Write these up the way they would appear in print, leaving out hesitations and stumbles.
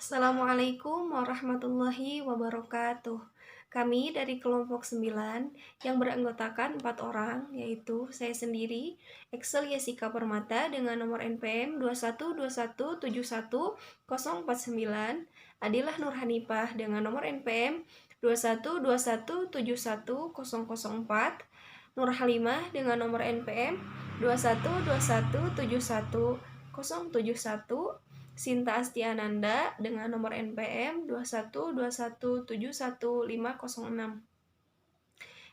Assalamualaikum warahmatullahi wabarakatuh. Kami dari kelompok 9 yang beranggotakan 4 orang, yaitu saya sendiri, Excel Yesika Permata dengan nomor NPM 212171049, Adilah Nur Hanifah dengan nomor NPM 212171004, Nur Halimah dengan nomor NPM 212171071, Sinta Astiananda dengan nomor NPM 212171506.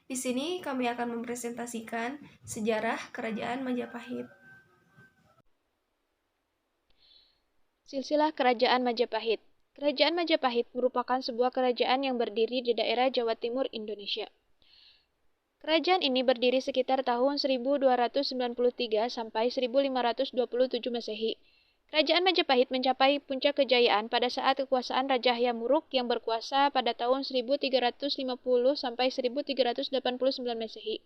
Di sini kami akan mempresentasikan sejarah Kerajaan Majapahit. Silsilah Kerajaan Majapahit. Kerajaan Majapahit merupakan sebuah kerajaan yang berdiri di daerah Jawa Timur, Indonesia. Kerajaan ini berdiri sekitar tahun 1293 sampai 1527 Masehi. Kerajaan Majapahit mencapai puncak kejayaan pada saat kekuasaan Raja Hayam Wuruk yang berkuasa pada tahun 1350 sampai 1389 Masehi.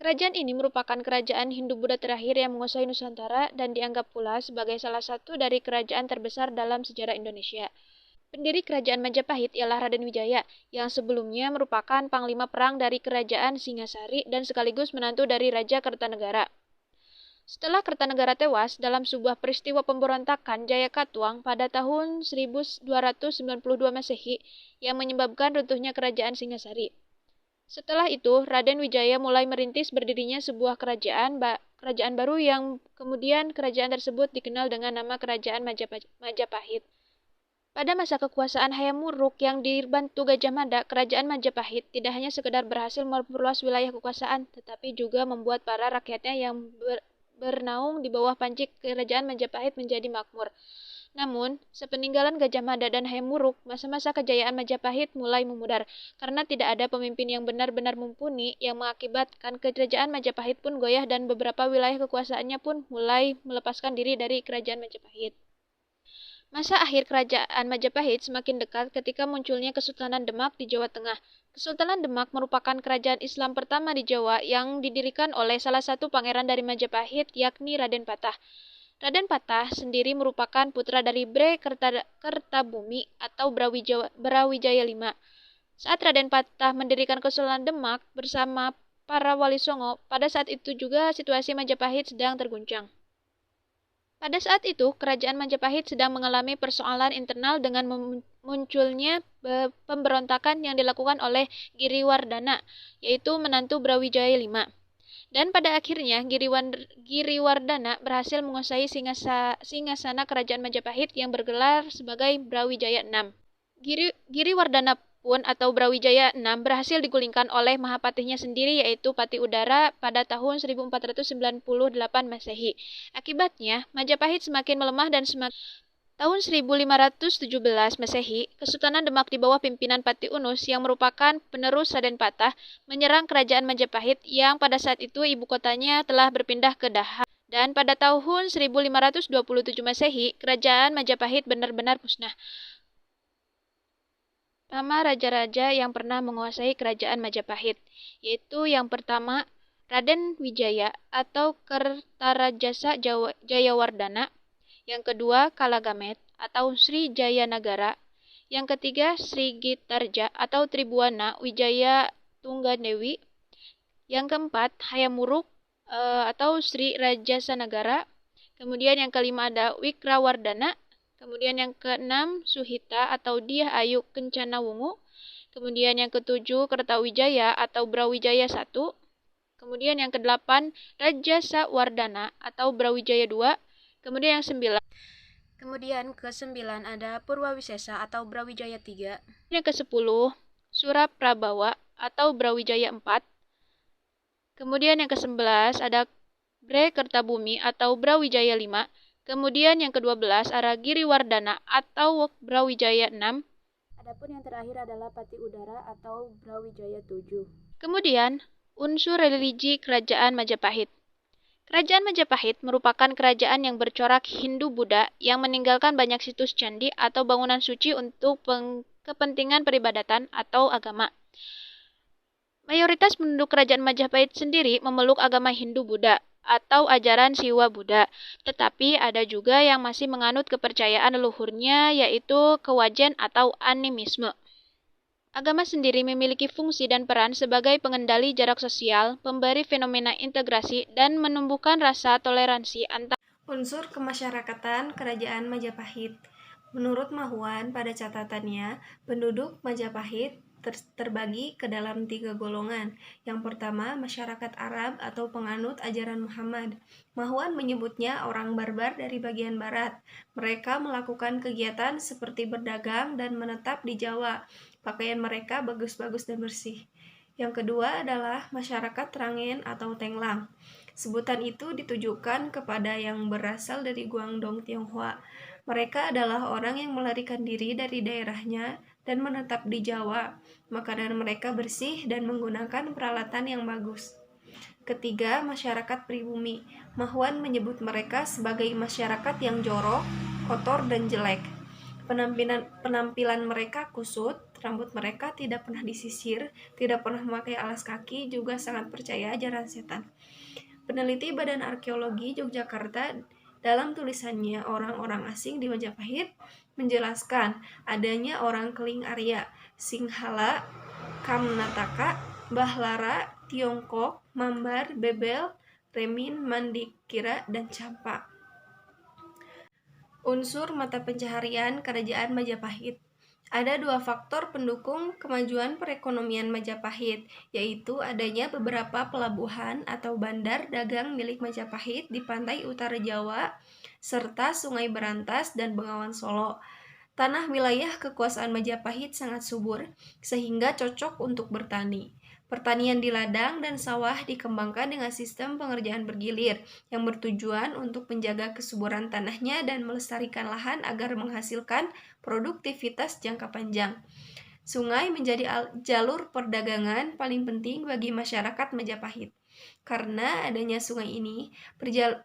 Kerajaan ini merupakan kerajaan Hindu-Buddha terakhir yang menguasai Nusantara dan dianggap pula sebagai salah satu dari kerajaan terbesar dalam sejarah Indonesia. Pendiri Kerajaan Majapahit ialah Raden Wijaya, yang sebelumnya merupakan panglima perang dari Kerajaan Singasari dan sekaligus menantu dari Raja Kertanegara. Setelah Kertanegara tewas dalam sebuah peristiwa pemberontakan Jayakatwang pada tahun 1292 Masehi yang menyebabkan runtuhnya Kerajaan Singasari. Setelah itu, Raden Wijaya mulai merintis berdirinya sebuah kerajaan baru yang kemudian kerajaan tersebut dikenal dengan nama Kerajaan Majapahit. Pada masa kekuasaan Hayam Wuruk yang dibantu Gajah Mada, Kerajaan Majapahit tidak hanya sekedar berhasil memperluas wilayah kekuasaan, tetapi juga membuat para rakyatnya yang bernaung di bawah panji Kerajaan Majapahit menjadi makmur. Namun, sepeninggalan Gajah Mada dan Hayam Wuruk, masa-masa kejayaan Majapahit mulai memudar karena tidak ada pemimpin yang benar-benar mumpuni yang mengakibatkan Kerajaan Majapahit pun goyah dan beberapa wilayah kekuasaannya pun mulai melepaskan diri dari Kerajaan Majapahit. Masa akhir Kerajaan Majapahit semakin dekat ketika munculnya Kesultanan Demak di Jawa Tengah. Kesultanan Demak merupakan kerajaan Islam pertama di Jawa yang didirikan oleh salah satu pangeran dari Majapahit, yakni Raden Patah. Raden Patah sendiri merupakan putra dari Bre Kertabumi atau Brawijaya V. Saat Raden Patah mendirikan Kesultanan Demak bersama para wali Songo, pada saat itu juga situasi Majapahit sedang terguncang. Pada saat itu, Kerajaan Majapahit sedang mengalami persoalan internal dengan munculnya pemberontakan yang dilakukan oleh Giriwardana, yaitu menantu Brawijaya V. Dan pada akhirnya, Giriwardana berhasil menguasai singgasana Kerajaan Majapahit yang bergelar sebagai Brawijaya VI. Giriwardana pun atau Brawijaya VI berhasil digulingkan oleh Mahapatihnya sendiri yaitu Patih Udara pada tahun 1498 Masehi. Akibatnya, Majapahit semakin melemah dan tahun 1517 Masehi, Kesultanan Demak di bawah pimpinan Patih Unus yang merupakan penerus Raden Patah menyerang Kerajaan Majapahit yang pada saat itu ibu kotanya telah berpindah ke Daha. Dan pada tahun 1527 Masehi, Kerajaan Majapahit benar-benar musnah. Nama raja-raja yang pernah menguasai Kerajaan Majapahit, yaitu yang pertama Raden Wijaya atau Kertarajasa Jayawardana, yang kedua Kalagamet atau Sri Jayanagara, yang ketiga Sri Gitarja atau Tribuana Wijaya Tunggadewi, yang keempat Hayam Wuruk atau Sri Rajasanagara, kemudian yang kelima ada Wikrawardana, kemudian yang keenam Suhita atau Dyah Ayu Kencana Wungu, kemudian yang ketujuh Kertawijaya atau Brawijaya I, kemudian yang kedelapan Rajasawardana atau Brawijaya II, kemudian yang kesembilan ada Purwawisesa atau Brawijaya III, yang ke-10 Suraprabawa atau Brawijaya IV, kemudian yang ke-11 ada Bre Kertabumi atau Brawijaya V, kemudian yang ke-12 ada Giriwardana atau Brawijaya VI. Adapun yang terakhir adalah Patih Udara atau Brawijaya VII. Kemudian, unsur religi Kerajaan Majapahit. Kerajaan Majapahit merupakan kerajaan yang bercorak Hindu-Buddha yang meninggalkan banyak situs candi atau bangunan suci untuk kepentingan peribadatan atau agama. Mayoritas penduduk Kerajaan Majapahit sendiri memeluk agama Hindu-Buddha. atau ajaran Siwa Buddha. Tetapi ada juga yang masih menganut kepercayaan leluhurnya, yaitu kewajen atau animisme. Agama sendiri memiliki fungsi dan peran sebagai pengendali jarak sosial, pemberi fenomena integrasi, dan menumbuhkan rasa toleransi antar unsur kemasyarakatan Kerajaan Majapahit. Menurut Mahuan, pada catatannya, penduduk Majapahit terbagi ke dalam 3 golongan. Yang pertama, masyarakat Arab atau penganut ajaran Muhammad. Mahuan menyebutnya orang barbar dari bagian barat. Mereka melakukan kegiatan seperti berdagang dan menetap di Jawa. Pakaian mereka bagus-bagus dan bersih. Yang kedua adalah masyarakat Trangen atau Tenglang. Sebutan itu ditujukan kepada yang berasal dari Guangdong, Tionghoa. Mereka adalah orang yang melarikan diri dari daerahnya dan menetap di Jawa. Makanan mereka bersih dan menggunakan peralatan yang bagus. Ketiga, masyarakat pribumi. Mahuan menyebut mereka sebagai masyarakat yang jorok, kotor, dan jelek. Penampilan mereka kusut, rambut mereka tidak pernah disisir, tidak pernah memakai alas kaki, juga sangat percaya ajaran setan. Peneliti Badan Arkeologi Yogyakarta dalam tulisannya Orang-orang Asing di Majapahit menjelaskan adanya orang Keling Arya, Singhala, Kamnataka, Bahlara, Tiongkok, Mambar, Bebel, Remin, Mandikira, dan Campa. Unsur mata pencaharian Kerajaan Majapahit. Ada 2 faktor pendukung kemajuan perekonomian Majapahit, yaitu adanya beberapa pelabuhan atau bandar dagang milik Majapahit di pantai utara Jawa, serta Sungai Berantas dan Bengawan Solo. Tanah wilayah kekuasaan Majapahit sangat subur, sehingga cocok untuk bertani. Pertanian di ladang dan sawah dikembangkan dengan sistem pengerjaan bergilir yang bertujuan untuk menjaga kesuburan tanahnya dan melestarikan lahan agar menghasilkan produktivitas jangka panjang. Sungai menjadi jalur perdagangan paling penting bagi masyarakat Majapahit. Karena adanya sungai ini,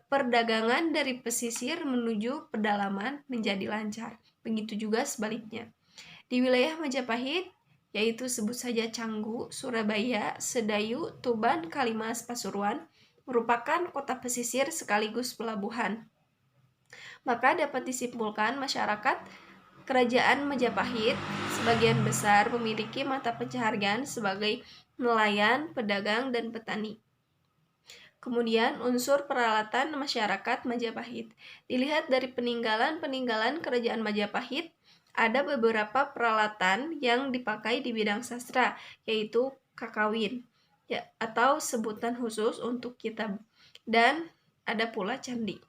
perdagangan dari pesisir menuju pedalaman menjadi lancar. Begitu juga sebaliknya. Di wilayah Majapahit, yaitu sebut saja Canggu, Surabaya, Sedayu, Tuban, Kalimas, Pasuruan, merupakan kota pesisir sekaligus pelabuhan. Maka dapat disimpulkan masyarakat Kerajaan Majapahit sebagian besar memiliki mata pencaharian sebagai nelayan, pedagang, dan petani. Kemudian unsur peralatan masyarakat Majapahit. Dilihat dari peninggalan-peninggalan Kerajaan Majapahit, ada beberapa peralatan yang dipakai di bidang sastra, yaitu kakawin, atau sebutan khusus untuk kitab, dan ada pula candi.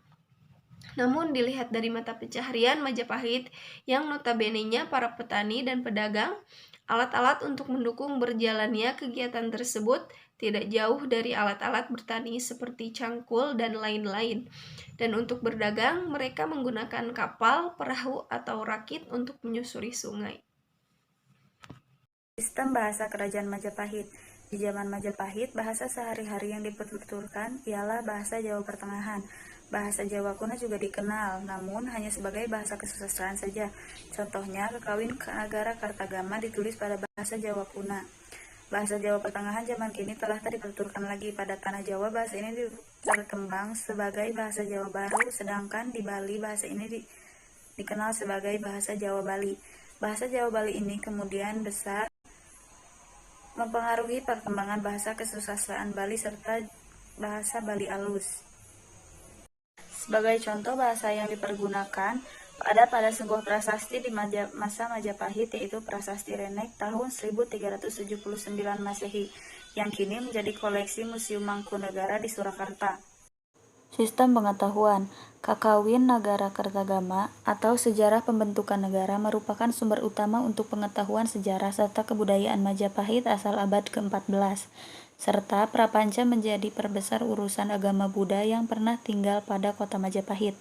Namun dilihat dari mata pencaharian Majapahit yang notabene-nya para petani dan pedagang, alat-alat untuk mendukung berjalannya kegiatan tersebut tidak jauh dari alat-alat bertani seperti cangkul dan lain-lain. Dan untuk berdagang, mereka menggunakan kapal, perahu, atau rakit untuk menyusuri sungai. Sistem bahasa Kerajaan Majapahit. Di zaman Majapahit, bahasa sehari-hari yang dipertuturkan ialah bahasa Jawa Pertengahan. Bahasa Jawa kuno juga dikenal, namun hanya sebagai bahasa kesusastraan saja. Contohnya, Kakawin Nagara Kartagama ditulis pada bahasa Jawa kuno. Bahasa Jawa Pertengahan zaman kini telah tak dipertuturkan lagi. Pada tanah Jawa, bahasa ini berkembang sebagai bahasa Jawa Baru, sedangkan di Bali bahasa ini dikenal sebagai bahasa Jawa Bali. Bahasa Jawa Bali ini kemudian besar mempengaruhi perkembangan bahasa kesusastraan Bali serta bahasa Bali alus. Sebagai contoh bahasa yang dipergunakan ada pada sebuah prasasti di masa Majapahit, yaitu Prasasti Renek tahun 1379 Masehi, yang kini menjadi koleksi Museum Mangkunegara di Surakarta. Sistem pengetahuan. Kakawin Nagara Kartagama atau sejarah pembentukan negara merupakan sumber utama untuk pengetahuan sejarah serta kebudayaan Majapahit asal abad ke-14, serta Prapanca menjadi perbesar urusan agama Buddha yang pernah tinggal pada kota Majapahit.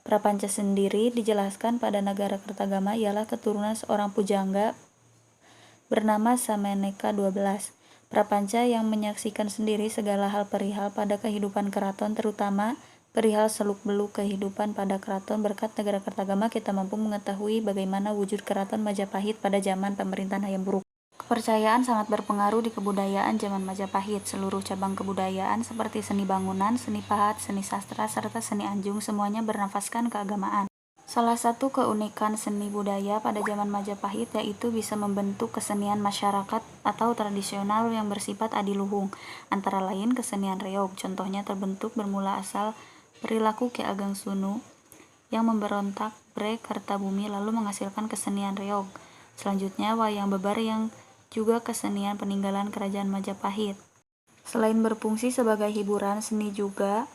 Prapanca sendiri dijelaskan pada Nagara Kartagama ialah keturunan seorang pujangga bernama Sameneka XII. Prapanca yang menyaksikan sendiri segala hal perihal pada kehidupan keraton, terutama perihal seluk-beluk kehidupan pada keraton. Berkat Nagara Kartagama kita mampu mengetahui bagaimana wujud keraton Majapahit pada zaman pemerintahan Hayam Wuruk. Kepercayaan sangat berpengaruh di kebudayaan zaman Majapahit. Seluruh cabang kebudayaan seperti seni bangunan, seni pahat, seni sastra, serta seni anjung semuanya bernafaskan keagamaan. Salah satu keunikan seni budaya pada zaman Majapahit yaitu bisa membentuk kesenian masyarakat atau tradisional yang bersifat adiluhung, antara lain kesenian reog. Contohnya terbentuk bermula asal perilaku Ki Ageng Sunu yang memberontak Bre Kartabumi lalu menghasilkan kesenian reog. Selanjutnya wayang beber yang juga kesenian peninggalan kerajaan Majapahit. Selain berfungsi sebagai hiburan, seni juga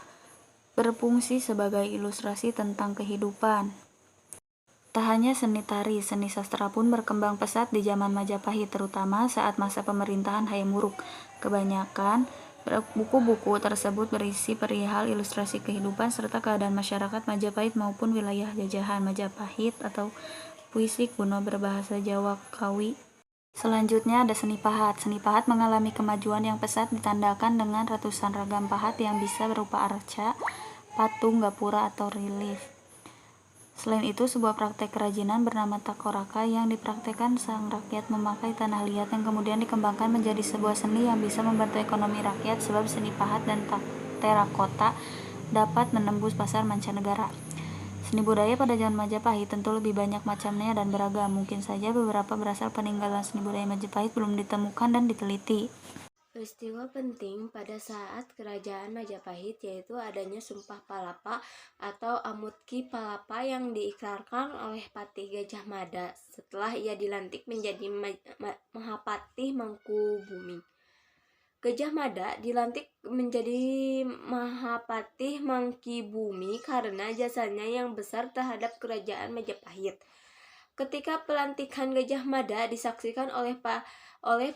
berfungsi sebagai ilustrasi tentang kehidupan. Tak hanya seni tari, seni sastra pun berkembang pesat di zaman Majapahit, terutama saat masa pemerintahan Hayam Wuruk. Kebanyakan buku-buku tersebut berisi perihal ilustrasi kehidupan serta keadaan masyarakat Majapahit maupun wilayah jajahan Majapahit atau puisi kuno berbahasa Jawa Kawi. Selanjutnya ada seni pahat. Seni pahat mengalami kemajuan yang pesat ditandakan dengan ratusan ragam pahat yang bisa berupa arca, patung, gapura, atau relief. Selain itu, sebuah praktek kerajinan bernama takoraka yang dipraktekkan sang rakyat memakai tanah liat yang kemudian dikembangkan menjadi sebuah seni yang bisa membantu ekonomi rakyat sebab seni pahat dan terakota dapat menembus pasar mancanegara. Seni budaya pada zaman Majapahit tentu lebih banyak macamnya dan beragam. Mungkin saja beberapa berasal peninggalan seni budaya Majapahit belum ditemukan dan diteliti. Peristiwa penting pada saat kerajaan Majapahit yaitu adanya Sumpah Palapa atau Amutki Palapa yang diikrarkan oleh Patih Gajah Mada setelah ia dilantik menjadi Mahapatih Mangkubumi. Gajah Mada dilantik menjadi Mahapatih Mangkubumi karena jasanya yang besar terhadap kerajaan Majapahit. Ketika pelantikan Gajah Mada disaksikan oleh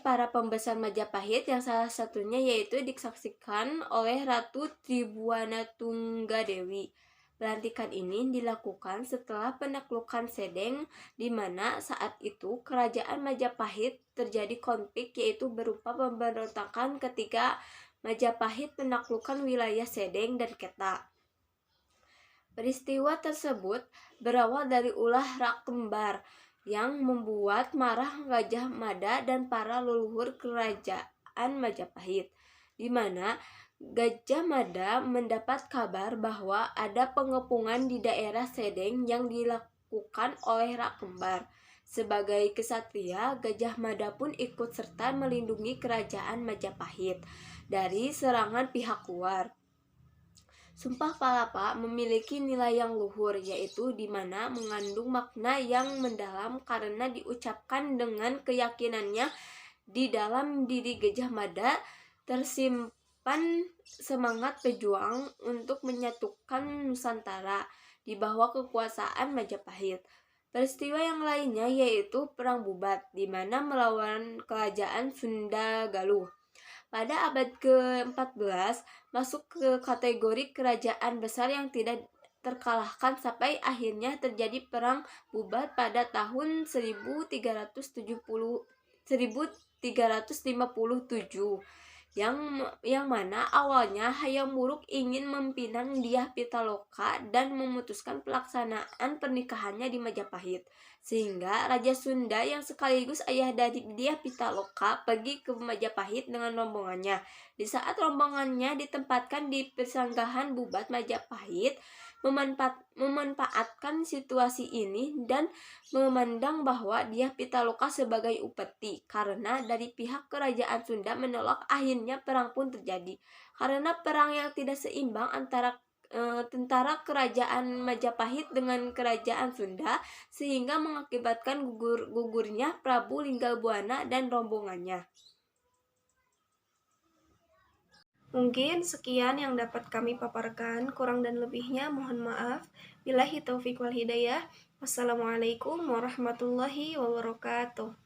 para pembesar Majapahit yang salah satunya yaitu disaksikan oleh Ratu Tribuana Tunggadewi. Pelantikan ini dilakukan setelah penaklukan Sedeng di mana saat itu kerajaan Majapahit terjadi konflik yaitu berupa pemberontakan ketika Majapahit menaklukkan wilayah Sedeng dan Ketak. Peristiwa tersebut berawal dari ulah rak kembar yang membuat marah Gajah Mada dan para leluhur kerajaan Majapahit, di mana Gajah Mada mendapat kabar bahwa ada pengepungan di daerah Sedeng yang dilakukan oleh rak kembar. Sebagai kesatria, Gajah Mada pun ikut serta melindungi kerajaan Majapahit dari serangan pihak luar. Sumpah Palapa memiliki nilai yang luhur, yaitu di mana mengandung makna yang mendalam karena diucapkan dengan keyakinannya di dalam diri Gajah Mada tersimpan semangat pejuang untuk menyatukan Nusantara di bawah kekuasaan Majapahit. Peristiwa yang lainnya yaitu Perang Bubat, di mana melawan kerajaan Sunda Galuh. Pada abad ke-14 masuk ke kategori kerajaan besar yang tidak terkalahkan sampai akhirnya terjadi Perang Bubat pada tahun 1357 yang mana awalnya Hayam Wuruk ingin meminang Dyah Pitaloka dan memutuskan pelaksanaan pernikahannya di Majapahit, sehingga Raja Sunda yang sekaligus ayah dari Dyah Pitaloka pergi ke Majapahit dengan rombongannya. Di saat rombongannya ditempatkan di persanggahan Bubat, Majapahit memanfaatkan situasi ini dan memandang bahwa Dyah Pitaloka sebagai upeti karena dari pihak kerajaan Sunda menolak. Akhirnya perang pun terjadi karena perang yang tidak seimbang antara tentara kerajaan Majapahit dengan kerajaan Sunda sehingga mengakibatkan gugurnya Prabu Linggabuana dan rombongannya. Mungkin sekian yang dapat kami paparkan, kurang dan lebihnya mohon maaf. Billahi taufiq wal hidayah. Wassalamualaikum warahmatullahi wabarakatuh.